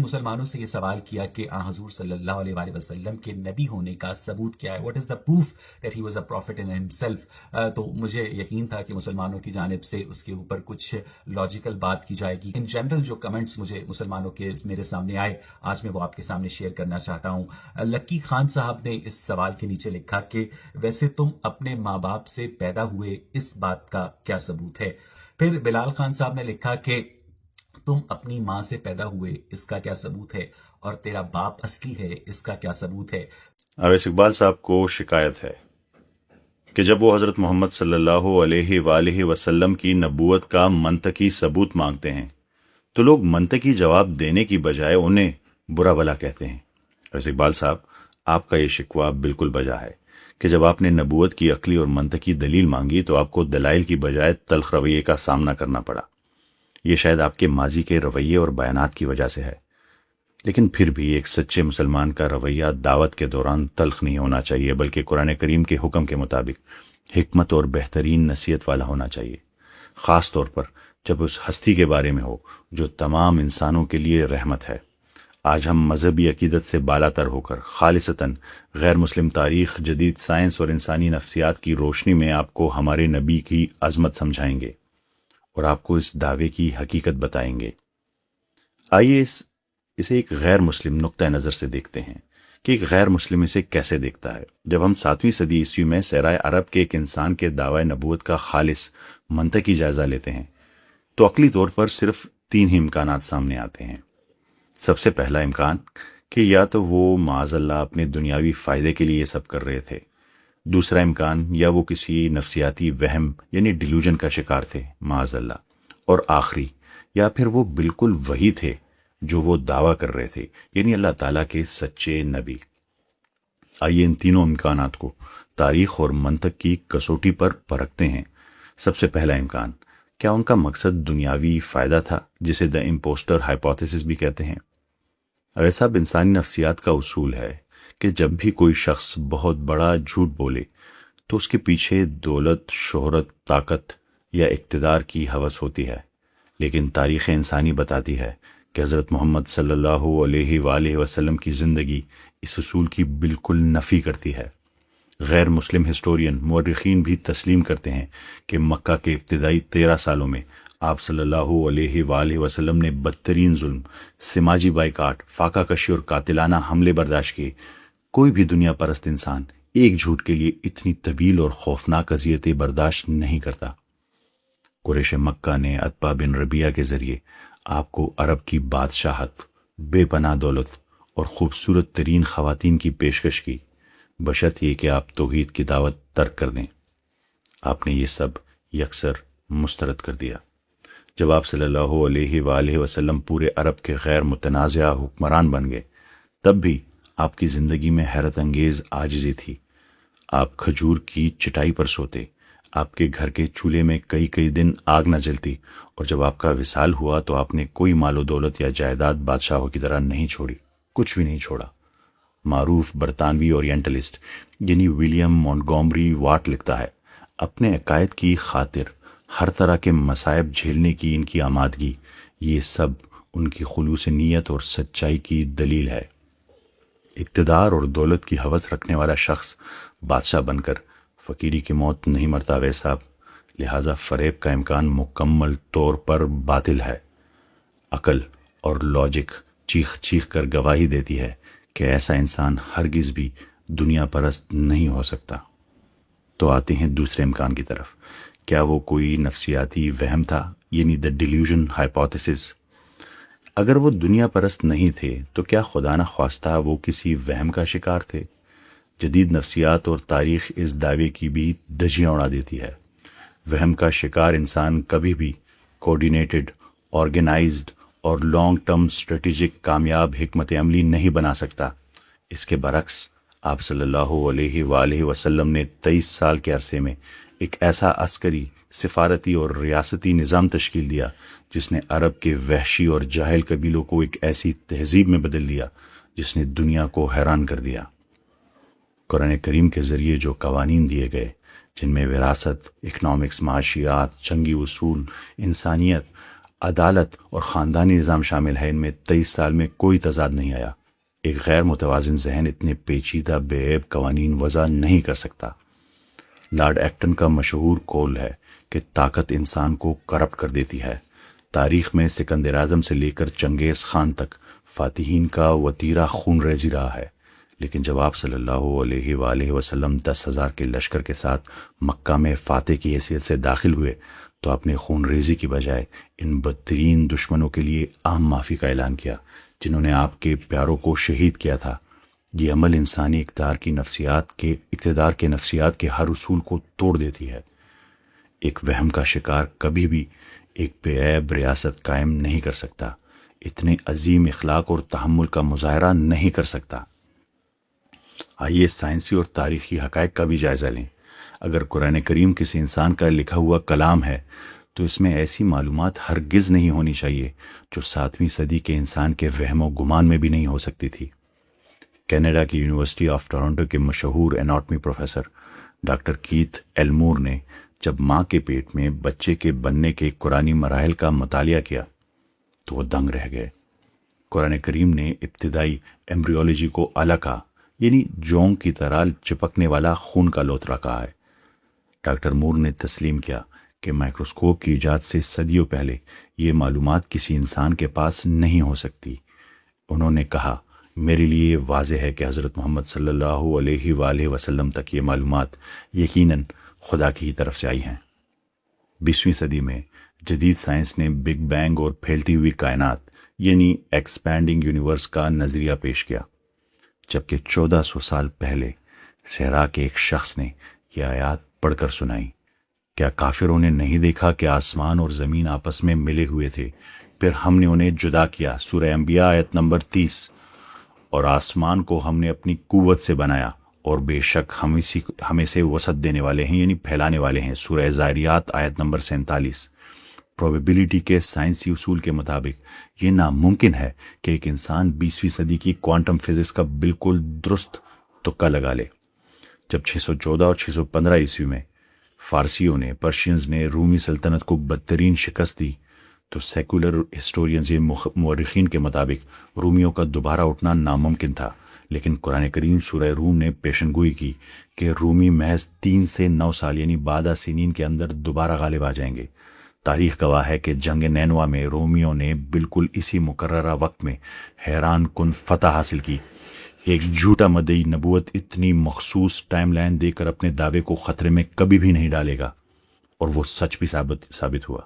مسلمانوں سے یہ سوال کیا کہ حضور صلی اللہ علیہ وآلہ وسلم کے نبی ہونے کا ثبوت کیا ہے، what is the proof that he was a prophet in himself, تو مجھے یقین تھا کہ مسلمانوں کی جانب سے اس کے اوپر کچھ لاجیکل بات کی جائے گی۔ ان جنرل جو کمنٹس مجھے مسلمانوں کے میرے سامنے آئے، آج میں وہ آپ کے سامنے شیئر کرنا چاہتا ہوں۔ لکی خان صاحب نے اس سوال کے نیچے لکھا کہ ویسے تم اپنے ماں باپ سے پیدا ہوئے، اس بات کا کیا ثبوت ہے؟ پھر بلال خان صاحب نے لکھا کہ تم اپنی ماں سے پیدا ہوئے، اس کا کیا ثبوت ہے؟ اور تیرا باپ اصلی ہے، اس کا کیا ثبوت ہے؟ اویس اقبال صاحب کو شکایت ہے کہ جب وہ حضرت محمد صلی اللہ علیہ وآلہ وسلم کی نبوت کا منطقی ثبوت مانگتے ہیں تو لوگ منطقی جواب دینے کی بجائے انہیں برا بھلا کہتے ہیں۔ اویس اقبال صاحب، آپ کا یہ شکوہ بالکل بجا ہے کہ جب آپ نے نبوت کی عقلی اور منطقی دلیل مانگی تو آپ کو دلائل کی بجائے تلخ رویے کا سامنا کرنا پڑا۔ یہ شاید آپ کے ماضی کے رویے اور بیانات کی وجہ سے ہے، لیکن پھر بھی ایک سچے مسلمان کا رویہ دعوت کے دوران تلخ نہیں ہونا چاہیے، بلکہ قرآن کریم کے حکم کے مطابق حکمت اور بہترین نصیحت والا ہونا چاہیے، خاص طور پر جب اس ہستی کے بارے میں ہو جو تمام انسانوں کے لیے رحمت ہے۔ آج ہم مذہبی عقیدت سے بالا تر ہو کر خالصتاً غیر مسلم تاریخ، جدید سائنس اور انسانی نفسیات کی روشنی میں آپ کو ہمارے نبی کی عظمت سمجھائیں گے اور آپ کو اس دعوے کی حقیقت بتائیں گے۔ آئیے اسے ایک غیر مسلم نقطہ نظر سے دیکھتے ہیں کہ ایک غیر مسلم اسے کیسے دیکھتا ہے۔ جب ہم 7ویں صدی عیسوی میں صحرائے عرب کے ایک انسان کے دعوی نبوت کا خالص منطقی جائزہ لیتے ہیں تو عقلی طور پر صرف 3 ہی امکانات سامنے آتے ہیں۔ سب سے پہلا امکان کہ یا تو وہ معاذ اللہ اپنے دنیاوی فائدے کے لیے یہ سب کر رہے تھے، دوسرا امکان یا وہ کسی نفسیاتی وہم یعنی ڈیلوژن کا شکار تھے معاذ اللہ، اور آخری یا پھر وہ بالکل وہی تھے جو وہ دعویٰ کر رہے تھے، یعنی اللہ تعالیٰ کے سچے نبی۔ آئیے ان تینوں امکانات کو تاریخ اور منطق کی کسوٹی پر پرکھتے ہیں۔ سب سے پہلا امکان، کیا ان کا مقصد دنیاوی فائدہ تھا، جسے دا امپوسٹر ہائپوتھیسس بھی کہتے ہیں؟ ایسا انسانی نفسیات کا اصول ہے کہ جب بھی کوئی شخص بہت بڑا جھوٹ بولے تو اس کے پیچھے دولت، شہرت، طاقت یا اقتدار کی ہوس ہوتی ہے، لیکن تاریخ انسانی بتاتی ہے کہ حضرت محمد صلی اللہ علیہ وآلہ وسلم کی زندگی اس اصول کی بالکل نفی کرتی ہے۔ غیر مسلم ہسٹورین، مورخین بھی تسلیم کرتے ہیں کہ مکہ کے ابتدائی 13 سالوں میں آپ صلی اللہ علیہ وآلہ وسلم نے بدترین ظلم، سماجی بائیکاٹ، فاقہ کشی اور قاتلانہ حملے برداشت کیے۔ کوئی بھی دنیا پرست انسان ایک جھوٹ کے لیے اتنی طویل اور خوفناک اذیتیں برداشت نہیں کرتا۔ قریش مکہ نے عتبہ بن ربیعہ کے ذریعے آپ کو عرب کی بادشاہت، بے پناہ دولت اور خوبصورت ترین خواتین کی پیشکش کی، بشرط یہ کہ آپ توحید کی دعوت ترک کر دیں۔ آپ نے یہ سب یکسر مسترد کر دیا۔ جب آپ صلی اللہ علیہ وآلہ وسلم پورے عرب کے غیر متنازع حکمران بن گئے، تب بھی آپ کی زندگی میں حیرت انگیز عاجزی تھی۔ آپ کھجور کی چٹائی پر سوتے، آپ کے گھر کے چولہے میں کئی کئی دن آگ نہ جلتی، اور جب آپ کا وصال ہوا تو آپ نے کوئی مال و دولت یا جائیداد بادشاہوں کی طرح نہیں چھوڑی، کچھ بھی نہیں چھوڑا۔ معروف برطانوی اورینٹلسٹ یعنی ولیم مونٹگومری واٹ لکھتا ہے، اپنے عقائد کی خاطر ہر طرح کے مصائب جھیلنے کی ان کی آمادگی، یہ سب ان کی خلوص نیت اور سچائی کی دلیل ہے۔ اقتدار اور دولت کی ہوس رکھنے والا شخص بادشاہ بن کر فقیری کی موت نہیں مرتا صاحب، لہٰذا فریب کا امکان مکمل طور پر باطل ہے۔ عقل اور لاجک چیخ چیخ کر گواہی دیتی ہے کہ ایسا انسان ہرگز بھی دنیا پرست نہیں ہو سکتا۔ تو آتے ہیں دوسرے امکان کی طرف، کیا وہ کوئی نفسیاتی وہم تھا، یعنی دا ڈیلیوژن ہائپوتھیسس؟ اگر وہ دنیا پرست نہیں تھے تو کیا خدا نخواستہ وہ کسی وہم کا شکار تھے؟ جدید نفسیات اور تاریخ اس دعوے کی بھی دھجیاں اڑا دیتی ہے۔ وہم کا شکار انسان کبھی بھی کوآرڈینیٹڈ، آرگنائزڈ اور لانگ ٹرم اسٹریٹجک کامیاب حکمت عملی نہیں بنا سکتا۔ اس کے برعکس آپ صلی اللہ علیہ وآلہ وسلم نے 23 سال کے عرصے میں ایک ایسا عسکری، سفارتی اور ریاستی نظام تشکیل دیا جس نے عرب کے وحشی اور جاہل قبیلوں کو ایک ایسی تہذیب میں بدل دیا جس نے دنیا کو حیران کر دیا۔ قرآن کریم کے ذریعے جو قوانین دیے گئے، جن میں وراثت، اکنامکس، معاشیات، جنگی اصول، انسانیت، عدالت اور خاندانی نظام شامل ہے، ان میں 23 سال میں کوئی تضاد نہیں آیا۔ ایک غیر متوازن ذہن اتنے پیچیدہ بے عیب قوانین وضع نہیں کر سکتا۔ لارڈ ایکٹن کا مشہور قول ہے کہ طاقت انسان کو کرپٹ کر دیتی ہے۔ تاریخ میں سکندر اعظم سے لے کر چنگیز خان تک فاتحین کا وتیرہ خون ریزی رہا ہے، لیکن جب آپ صلی اللہ علیہ وآلہ وسلم 10,000 کے لشکر کے ساتھ مکہ میں فاتح کی حیثیت سے داخل ہوئے تو آپ نے خون ریزی کی بجائے ان بدترین دشمنوں کے لیے عام معافی کا اعلان کیا جنہوں نے آپ کے پیاروں کو شہید کیا تھا۔ یہ عمل انسانی اقتدار کے نفسیات کے ہر اصول کو توڑ دیتی ہے۔ ایک وہم کا شکار کبھی بھی ایک بے عیب ریاست قائم نہیں کر سکتا، اتنے عظیم اخلاق اور تحمل کا مظاہرہ نہیں کر سکتا۔ آئیے سائنسی اور تاریخی حقائق کا بھی جائزہ لیں۔ اگر قرآن کریم کسی انسان کا لکھا ہوا کلام ہے تو اس میں ایسی معلومات ہرگز نہیں ہونی چاہیے جو 7ویں صدی کے انسان کے وہم و گمان میں بھی نہیں ہو سکتی تھی۔ کینیڈا کی یونیورسٹی آف ٹورنٹو کے مشہور اناٹمی پروفیسر ڈاکٹر کیتھ ایلمور نے جب ماں کے پیٹ میں بچے کے بننے کے قرآنی مراحل کا مطالعہ کیا تو وہ دنگ رہ گئے۔ قرآن کریم نے ابتدائی ایمبریولوجی کو علقہ یعنی جونگ کی طرح چپکنے والا خون کا لوتھڑا کہا ہے۔ ڈاکٹر مور نے تسلیم کیا کہ مائکروسکوپ کی ایجاد سے صدیوں پہلے یہ معلومات کسی انسان کے پاس نہیں ہو سکتی۔ انہوں نے کہا، میرے لیے یہ واضح ہے کہ حضرت محمد صلی اللہ علیہ وآلہ وسلم تک یہ معلومات یقیناً خدا کی طرف سے آئی ہیں۔ 20ویں صدی میں جدید سائنس نے بگ بینگ اور پھیلتی ہوئی کائنات یعنی ایکسپینڈنگ یونیورس کا نظریہ پیش کیا، جبکہ 1400 سال پہلے صحرا کے ایک شخص نے یہ آیات پڑھ کر سنائی۔ کیا کافروں نے نہیں دیکھا کہ آسمان اور زمین آپس میں ملے ہوئے تھے، پھر ہم نے انہیں جدا کیا، سورہ انبیاء آیت نمبر 30، اور آسمان کو ہم نے اپنی قوت سے بنایا اور بے شک ہم اسے وسعت دینے والے ہیں یعنی پھیلانے والے ہیں، سورہ زاریات آیت نمبر 47۔ پروبیبلٹی کے سائنسی اصول کے مطابق یہ ناممکن ہے کہ ایک انسان 20ویں صدی کی کوانٹم فزکس کا بالکل درست تکا لگا لے۔ جب 614 اور 615 عیسوی میں فارسیوں نے پرشینز نے رومی سلطنت کو بدترین شکست دی تو سیکولر ہسٹورینز مورخین کے مطابق رومیوں کا دوبارہ اٹھنا ناممکن تھا، لیکن قرآن کریم سورہ روم نے پیشن گوئی کی کہ رومی محض 3 سے 9 سال یعنی بعد سنین کے اندر دوبارہ غالب آ جائیں گے۔ تاریخ گواہ ہے کہ جنگ نینوا میں رومیوں نے بالکل اسی مقررہ وقت میں حیران کن فتح حاصل کی۔ ایک جھوٹا مدعی نبوت اتنی مخصوص ٹائم لائن دے کر اپنے دعوے کو خطرے میں کبھی بھی نہیں ڈالے گا، اور وہ سچ بھی ثابت ہوا۔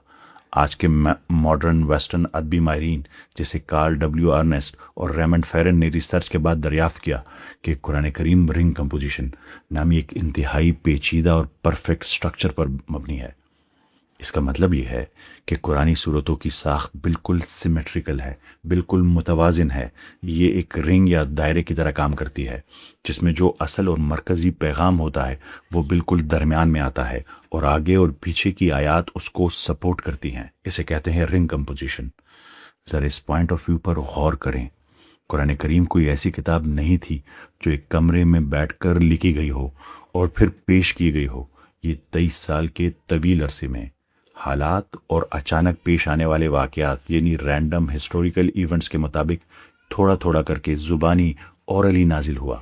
آج کے ماڈرن ویسٹرن ادبی ماہرین جیسے کارل ڈبلیو ارنسٹ اور ریمنڈ فیرن نے ریسرچ کے بعد دریافت کیا کہ قرآن کریم رنگ کمپوزیشن نامی ایک انتہائی پیچیدہ اور پرفیکٹ سٹرکچر پر مبنی ہے۔ اس کا مطلب یہ ہے کہ قرآنی صورتوں کی ساخت بالکل سیمیٹریکل ہے، بالکل متوازن ہے۔ یہ ایک رنگ یا دائرے کی طرح کام کرتی ہے جس میں جو اصل اور مرکزی پیغام ہوتا ہے وہ بالکل درمیان میں آتا ہے اور آگے اور پیچھے کی آیات اس کو سپورٹ کرتی ہیں۔ اسے کہتے ہیں رنگ کمپوزیشن۔ ذرا اس پوائنٹ آف ویو پر غور کریں۔ قرآن کریم کوئی ایسی کتاب نہیں تھی جو ایک کمرے میں بیٹھ کر لکھی گئی ہو اور پھر پیش کی گئی ہو۔ یہ 23 سال کے طویل عرصے میں حالات اور اچانک پیش آنے والے واقعات یعنی رینڈم ہسٹوریکل ایونٹس کے مطابق تھوڑا تھوڑا کر کے زبانی اورلی نازل ہوا۔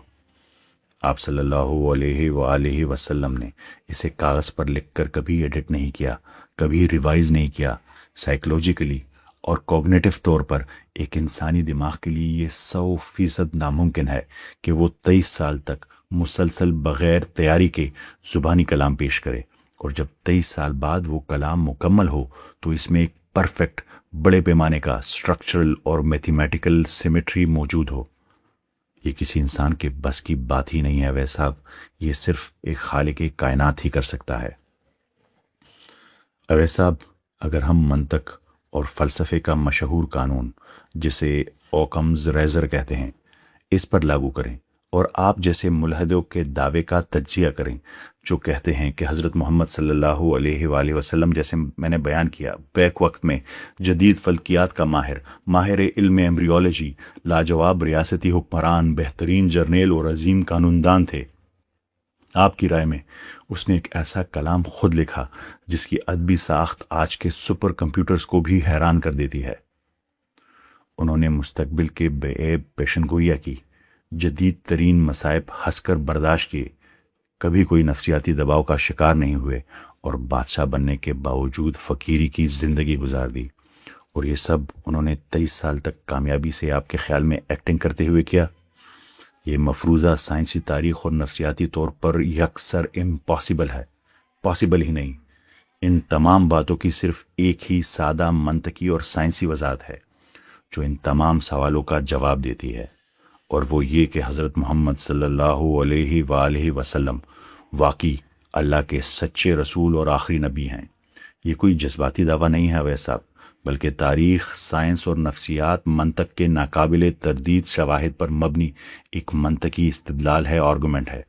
آپ صلی اللہ علیہ وآلہ وسلم نے اسے کاغذ پر لکھ کر کبھی ایڈٹ نہیں کیا، کبھی ریوائز نہیں کیا۔ سائیکولوجیکلی اور کوگنیٹو طور پر ایک انسانی دماغ کے لیے یہ 100% ناممکن ہے کہ وہ 23 سال تک مسلسل بغیر تیاری کے زبانی کلام پیش کرے، اور جب 23 سال بعد وہ کلام مکمل ہو تو اس میں ایک پرفیکٹ بڑے پیمانے کا اسٹرکچرل اور میتھمیٹیکل سیمیٹری موجود ہو۔ یہ کسی انسان کے بس کی بات ہی نہیں ہے ویسا صاحب، یہ صرف ایک خالق کائنات ہی کر سکتا ہے۔ اویس صاحب، اگر ہم منطق اور فلسفے کا مشہور قانون جسے اوکمز ریزر کہتے ہیں اس پر لاگو کریں اور آپ جیسے ملحدوں کے دعوے کا تجزیہ کریں جو کہتے ہیں کہ حضرت محمد صلی اللہ علیہ وآلہ وسلم، جیسے میں نے بیان کیا، بیک وقت میں جدید فلکیات کا ماہر علم ایمبریولوجی، لاجواب ریاستی حکمران، بہترین جرنیل اور عظیم قانون دان تھے۔ آپ کی رائے میں اس نے ایک ایسا کلام خود لکھا جس کی ادبی ساخت آج کے سپر کمپیوٹرز کو بھی حیران کر دیتی ہے۔ انہوں نے مستقبل کے بے عیب پیشن گوئیاں کی، جدید ترین مصائب ہنس کر برداشت کیے، کبھی کوئی نفسیاتی دباؤ کا شکار نہیں ہوئے اور بادشاہ بننے کے باوجود فقیری کی زندگی گزار دی۔ اور یہ سب انہوں نے 23 سال تک کامیابی سے آپ کے خیال میں ایکٹنگ کرتے ہوئے کیا؟ یہ مفروضہ سائنسی تاریخ اور نفسیاتی طور پر یکسر امپاسبل ہے، پاسبل ہی نہیں۔ ان تمام باتوں کی صرف ایک ہی سادہ منطقی اور سائنسی وضاحت ہے جو ان تمام سوالوں کا جواب دیتی ہے، اور وہ یہ کہ حضرت محمد صلی اللہ علیہ وآلہ وسلم واقعی اللہ کے سچے رسول اور آخری نبی ہیں۔ یہ کوئی جذباتی دعویٰ نہیں ہے اویس صاحب، بلکہ تاریخ، سائنس اور نفسیات منطق کے ناقابل تردید شواہد پر مبنی ایک منطقی استدلال ہے، آرگومنٹ ہے۔